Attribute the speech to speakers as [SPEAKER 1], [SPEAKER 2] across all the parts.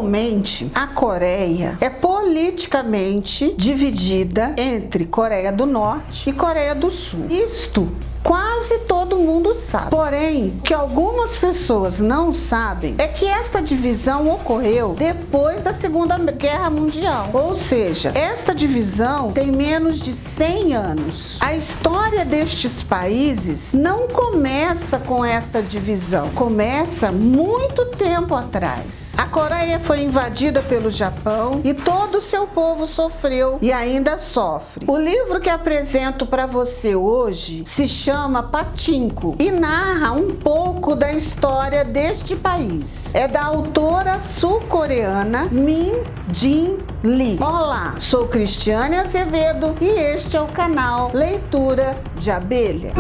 [SPEAKER 1] Atualmente, a Coreia é politicamente dividida entre Coreia do Norte e Coreia do Sul. Isto quase todo mundo sabe. Porém, o que algumas pessoas não sabem é que esta divisão ocorreu depois da Segunda Guerra Mundial. Ou seja, esta divisão tem menos de 100 anos. A história destes países não começa com esta divisão, começa muito tempo atrás. A Coreia foi invadida pelo Japão e todo o seu povo sofreu e ainda sofre. O livro que apresento para você hoje se chama Pachinko e narra um pouco da história deste país. É da autora sul-coreana Min Jin Lee. Olá, sou Cristiane Azevedo e este é o canal Leitura de Abelha.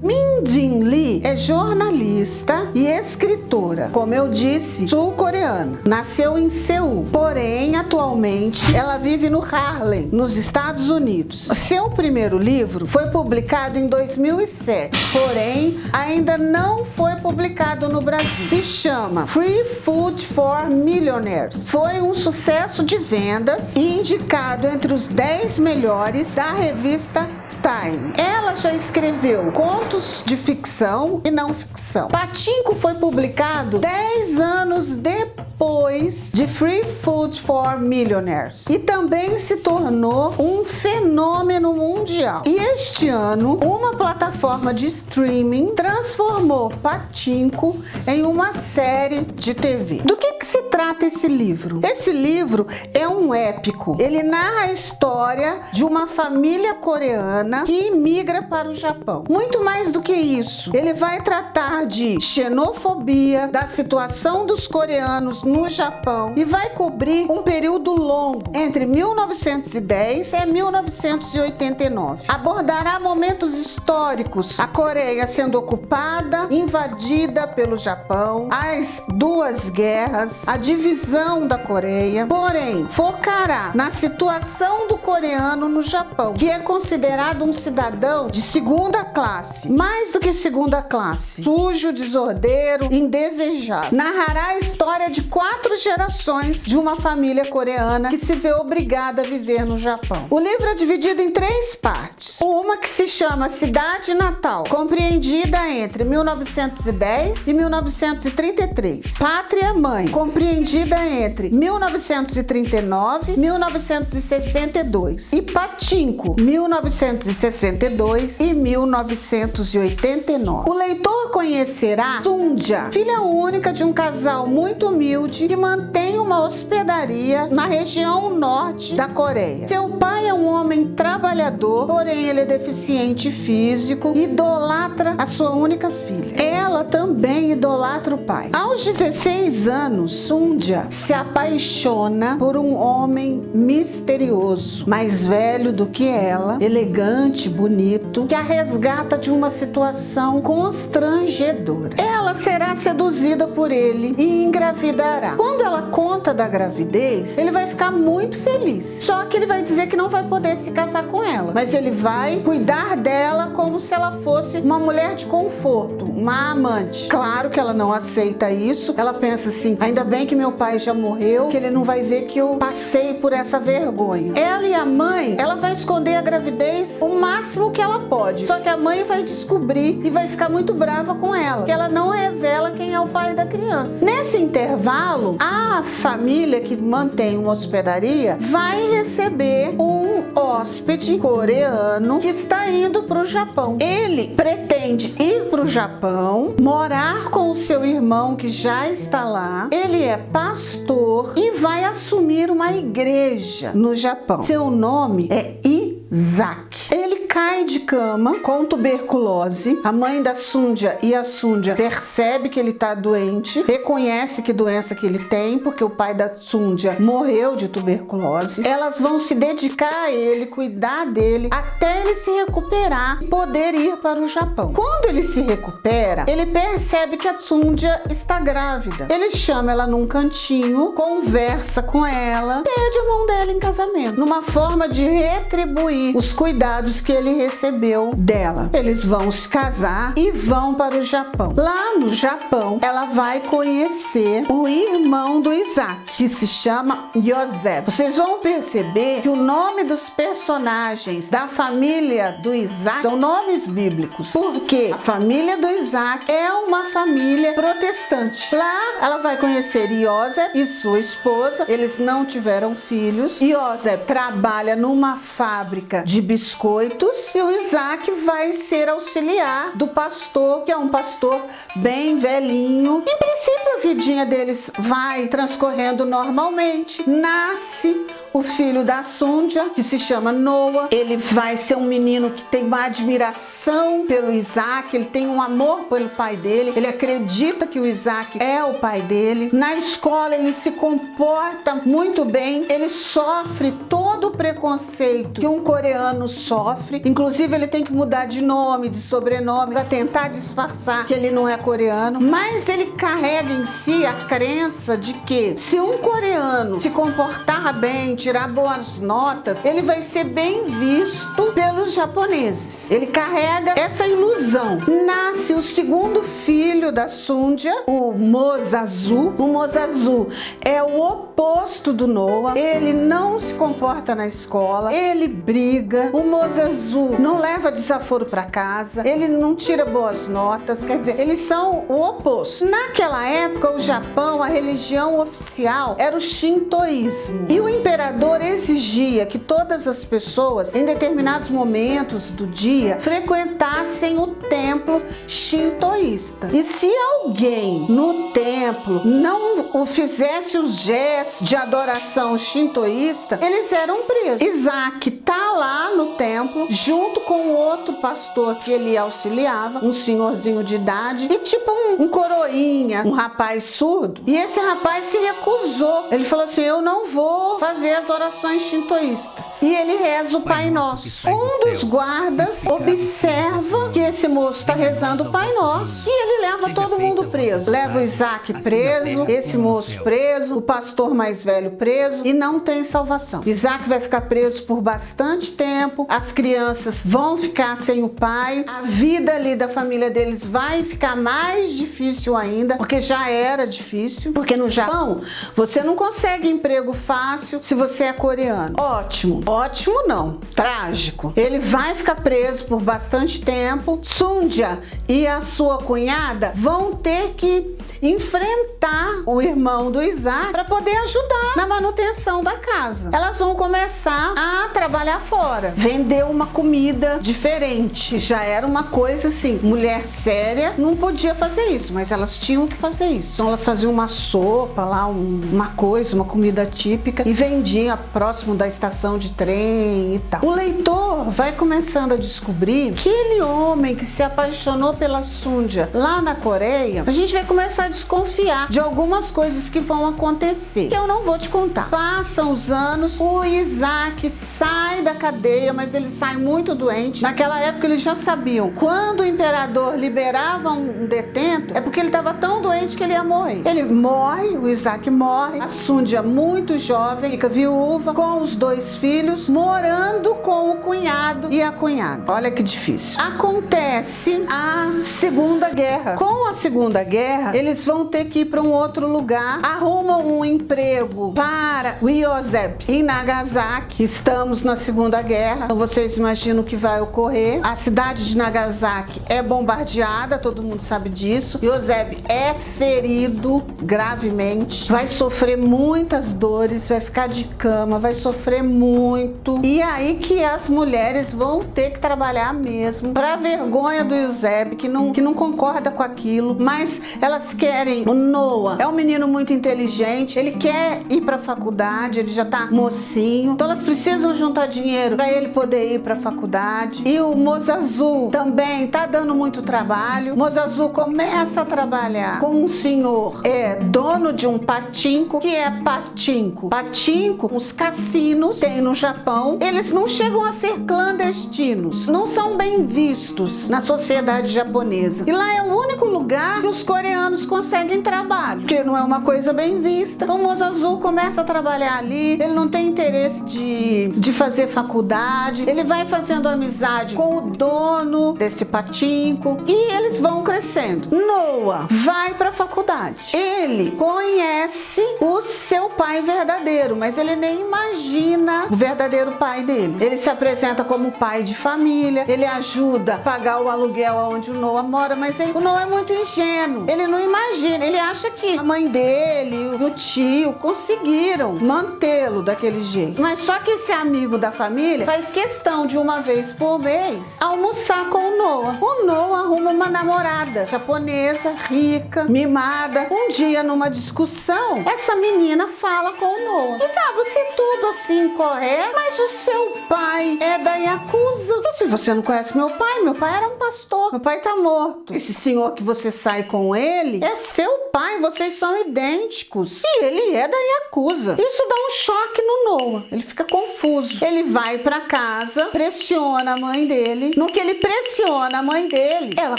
[SPEAKER 1] Min Jin Lee é jornalista e escritora, como eu disse, sul-coreana. Nasceu em Seul, porém, atualmente, ela vive no Harlem, nos Estados Unidos. Seu primeiro livro foi publicado em 2007, porém, ainda não foi publicado no Brasil. Se chama Free Food for Millionaires. Foi um sucesso de vendas e indicado entre os 10 melhores da revista Time. Ela já escreveu contos de ficção e não ficção. Pachinko foi publicado 10 anos depois de Free Food for Millionaires e também se tornou um fenômeno mundial. E este ano, uma plataforma de streaming transformou Pachinko em uma série de TV. Do que se trata esse livro? Esse livro é um épico. Ele narra a história de uma família coreana que imigra para o Japão. Muito mais do que isso, ele vai tratar de xenofobia, da situação dos coreanos no Japão e vai cobrir um período longo, entre 1910 e 1989. Abordará momentos históricos, a Coreia sendo ocupada, invadida pelo Japão, as duas guerras, a divisão da Coreia, porém, focará na situação do coreano no Japão, que é considerado um cidadão de segunda classe, mais do que segunda classe, sujo, desordeiro, indesejado. Narrará a história de 4 gerações de uma família coreana que se vê obrigada a viver no Japão. O livro é dividido em 3 partes. Uma que se chama Cidade Natal, compreendida entre 1910 e 1933. Pátria Mãe, compreendida entre 1939 e 1962. E Pachinko, 1962 e 1989. O leitor conhecerá Sunja, filha única de um casal muito humilde que mantém uma hospedaria na região norte da Coreia. Seu pai é um homem trabalhador, porém ele é deficiente físico e idolatra a sua única filha. Ela também idolatra o pai. Aos 16 anos, Sunja se apaixona por um homem misterioso, mais velho do que ela, elegante, bonito, que a resgata de uma situação constrangedora. Ela será seduzida por ele e engravidará. Quando ela conta da gravidez, ele vai ficar muito feliz. Só que ele vai dizer que não vai poder se casar com ela, mas ele vai cuidar dela como se ela fosse uma mulher de conforto, uma amante. Claro que ela não aceita isso. Ela pensa assim: ainda bem que meu pai já morreu, que ele não vai ver que eu passei por essa vergonha. Ela e a mãe, ela vai esconder a gravidez o máximo que ela pode. Só que a mãe vai descobrir e vai ficar muito brava com ela, que ela não revela quem é o pai da criança. Nesse intervalo, a família que mantém uma hospedaria vai receber um hóspede coreano que está indo para o Japão. Ele pretende ir para o Japão, morar com o seu irmão que já está lá. Ele é pastor e vai assumir uma igreja no Japão. Seu nome é Isaac. Ele cai de cama com tuberculose. A mãe da Sunja e a Sunja percebe que ele está doente, reconhece que doença que ele tem, porque o pai da Sunja morreu de tuberculose. Elas vão se dedicar a ele, cuidar dele, até ele se recuperar e poder ir para o Japão. Quando ele se recupera, ele percebe que a Sunja está grávida. Ele chama ela num cantinho, conversa com ela, pede a mão dela em casamento, numa forma de retribuir os cuidados que ele ele recebeu dela. Eles vão se casar e vão para o Japão. Lá no Japão, ela vai conhecer o irmão do Isaac, que se chama Yosef. Vocês vão perceber que o nome dos personagens da família do Isaac são nomes bíblicos, porque a família do Isaac é uma família protestante. Lá ela vai conhecer Yosef e sua esposa. Eles não tiveram filhos. Yosef trabalha numa fábrica de biscoitos e o Isaac vai ser auxiliar do pastor, que é um pastor bem velhinho. Em princípio, a vidinha deles vai transcorrendo normalmente. Nasce o filho da Sundia, que se chama Noah. Ele vai ser um menino que tem uma admiração pelo Isaac, ele tem um amor pelo pai dele, ele acredita que o Isaac é o pai dele. Na escola ele se comporta muito bem, ele sofre todo o preconceito que um coreano sofre, inclusive ele tem que mudar de nome, de sobrenome, para tentar disfarçar que ele não é coreano, mas ele carrega em si a crença de que se um coreano se comportar bem, tirar boas notas, ele vai ser bem visto pelos japoneses. Ele carrega essa ilusão. Nasce o segundo filho da Sundia, o Mozazu. O Mozazu é o oposto do Noah. Ele não se comporta na escola, ele briga. O Mozazu não leva desaforo para casa, ele não tira boas notas, quer dizer, eles são o oposto. Naquela época, o Japão, a religião oficial era o shintoísmo. E o imperador exigia que todas as pessoas, em determinados momentos do dia, frequentassem o templo shintoísta. E se alguém no templo não o fizesse os gestos de adoração shintoísta, eles eram presos. Isaac tá lá no templo, junto com outro pastor que ele auxiliava, um senhorzinho de idade, e tipo um coroinha, um rapaz surdo. E esse rapaz se recusou. Ele falou assim: eu não vou fazer as orações shintoístas. E ele reza o Pai Nosso. Um dos guardas observa que esse moço está rezando o Pai Nosso e ele leva todo mundo preso. Leva o Isaac preso, esse moço preso, o pastor mais velho preso, e não tem salvação. Isaac vai ficar preso por bastante tempo, as crianças vão ficar sem o pai, a vida ali da família deles vai ficar mais difícil ainda, porque já era difícil, porque no Japão você não consegue emprego fácil se você é coreano. Ótimo. Ótimo não. Trágico. Ele vai ficar preso por bastante tempo. Sundia e a sua cunhada vão ter que enfrentar o irmão do Isaac para poder ajudar na manutenção da casa. Elas vão começar a trabalhar fora, vender uma comida diferente. Já era uma coisa assim, mulher séria não podia fazer isso, mas elas tinham que fazer isso. Então elas faziam uma sopa lá, uma coisa, uma comida típica, e vendiam próximo da estação de trem e tal. O leitor vai começando a descobrir que aquele homem que se apaixonou pela Sundia lá na Coreia, a gente vai começar a desconfiar de algumas coisas que vão acontecer, que eu não vou te contar. Passam os anos, o Isaac sai da cadeia, mas ele sai muito doente. Naquela época eles já sabiam, quando o imperador liberava um detento, é porque ele estava tão doente que ele ia morrer. Ele morre, o Isaac morre, a Sundia, muito jovem, fica viúva, com os 2 filhos, morando com o cunhado e a cunhada. Olha que difícil. Acontece a Segunda Guerra. Com a Segunda Guerra, eles vão ter que ir para um outro lugar, arrumam um emprego para o Yosef em Nagasaki. Estamos na Segunda Guerra, então vocês imaginam o que vai ocorrer. A cidade de Nagasaki é bombardeada, todo mundo sabe disso. Yosef é ferido gravemente, vai sofrer muitas dores, vai ficar de cama, vai sofrer muito. E aí que as mulheres vão ter que trabalhar mesmo, para vergonha do Yosef, que não concorda com aquilo, mas elas querem. O Noah é um menino muito inteligente, ele quer ir para a faculdade, ele já tá mocinho, então elas precisam juntar dinheiro para ele poder ir para a faculdade. E o Mozazu também tá dando muito trabalho. Mozazu começa a trabalhar com um senhor, dono de um patinco. Que é patinco? Patinco, os cassinos tem no Japão, eles não chegam a ser clandestinos, não são bem vistos na sociedade japonesa. E lá é o único lugar que os coreanos conseguem trabalho, porque não é uma coisa bem vista. Então o Moço Azul começa a trabalhar ali, ele não tem interesse de fazer faculdade, ele vai fazendo amizade com o dono desse patinco e eles vão crescendo. Noah vai para a faculdade. Ele conhece o seu pai verdadeiro, mas ele nem imagina o verdadeiro pai dele. Ele se apresenta como pai de família, ele ajuda a pagar o aluguel onde o Noah mora, mas o Noah é muito ingênuo. Ele não imagina, ele acha que a mãe dele e o tio conseguiram mantê-lo daquele jeito. Mas só que esse amigo da família faz questão de uma vez por mês almoçar com o Noah. O Noah arruma uma namorada japonesa, rica, mimada. Um dia, numa discussão, essa menina fala com o Noah. Diz, você é tudo assim correto, mas o seu pai é da Yakuza. Se você não conhece meu pai era um pastor. Meu pai tá morto. Esse senhor que você sai com ele é seu pai, vocês são idênticos. E ele é da Yakuza. Isso dá um choque no Noah. Ele fica confuso. Ele vai pra casa, pressiona a mãe dele. No que ele pressiona a mãe dele, ela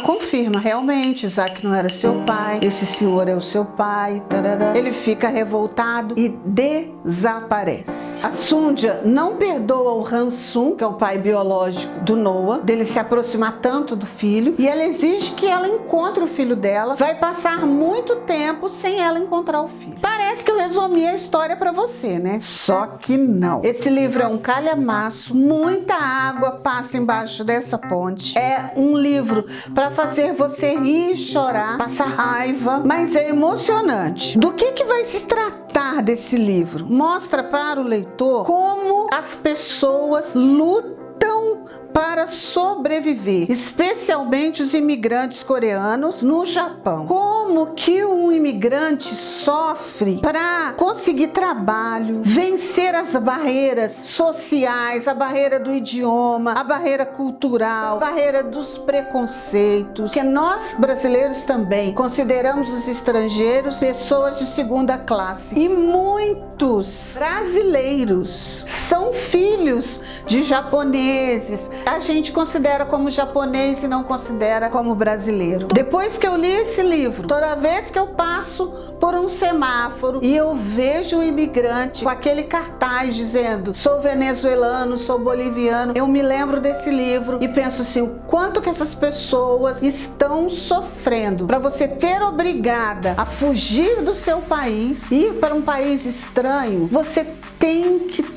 [SPEAKER 1] confirma, realmente, Isaac não era seu pai, esse senhor é o seu pai. Tarará. Ele fica revoltado e desaparece. A Sunja não perdoa o Hansung, que é o pai biológico do Noah, dele se aproximar tanto do filho, e ela exige que ela encontre o filho dela. Vai passar muito tempo sem ela encontrar o filho. Parece que eu resumi a história pra você, né? Só que não. Esse livro é um calhamaço, muita água passa embaixo dessa ponte. É um livro para fazer você rir e chorar, passar raiva, mas é emocionante. Do que vai se tratar desse livro? Mostra para o leitor como as pessoas lutam para sobreviver, especialmente os imigrantes coreanos no Japão. Como que um imigrante sofre para conseguir trabalho, vencer as barreiras sociais, a barreira do idioma, a barreira cultural, a barreira dos preconceitos, que nós brasileiros também consideramos os estrangeiros pessoas de segunda classe. E muitos brasileiros são filhos de japoneses. A gente considera como japonês e não considera como brasileiro. Depois que eu li esse livro, toda vez que eu passo por um semáforo e eu vejo um imigrante com aquele cartaz dizendo sou venezuelano, sou boliviano, eu me lembro desse livro e penso assim, o quanto que essas pessoas estão sofrendo para você ser obrigada a fugir do seu país, ir para um país estranho. Você tem que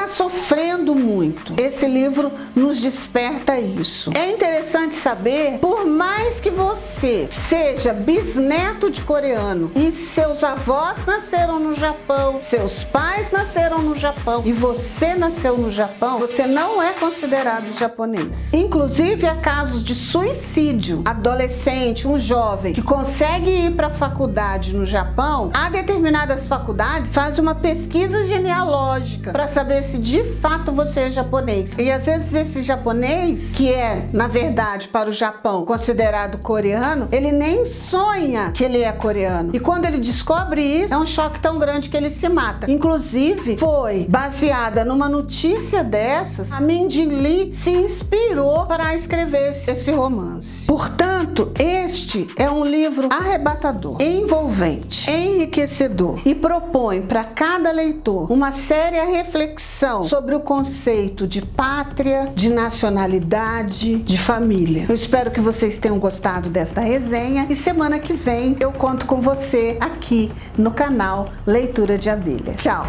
[SPEAKER 1] está sofrendo muito. Esse livro nos desperta isso. É interessante saber, por mais que você seja bisneto de coreano e seus avós nasceram no Japão, seus pais nasceram no Japão e você nasceu no Japão, você não é considerado japonês. Inclusive, há casos de suicídio. Adolescente, um jovem que consegue ir para a faculdade no Japão, há determinadas faculdades fazem uma pesquisa genealógica para saber se de fato você é japonês. E às vezes esse japonês, que é, na verdade, para o Japão, considerado coreano, ele nem sonha que ele é coreano. E quando ele descobre isso, é um choque tão grande que ele se mata. Inclusive, foi baseada numa notícia dessas, a Min Jin Lee se inspirou para escrever esse romance. Portanto, este é um livro arrebatador, envolvente, enriquecedor e propõe para cada leitor uma séria reflexão sobre o conceito de pátria, de nacionalidade, de família. Eu espero que vocês tenham gostado desta resenha e semana que vem eu conto com você aqui no canal Leitura de Abelha. Tchau!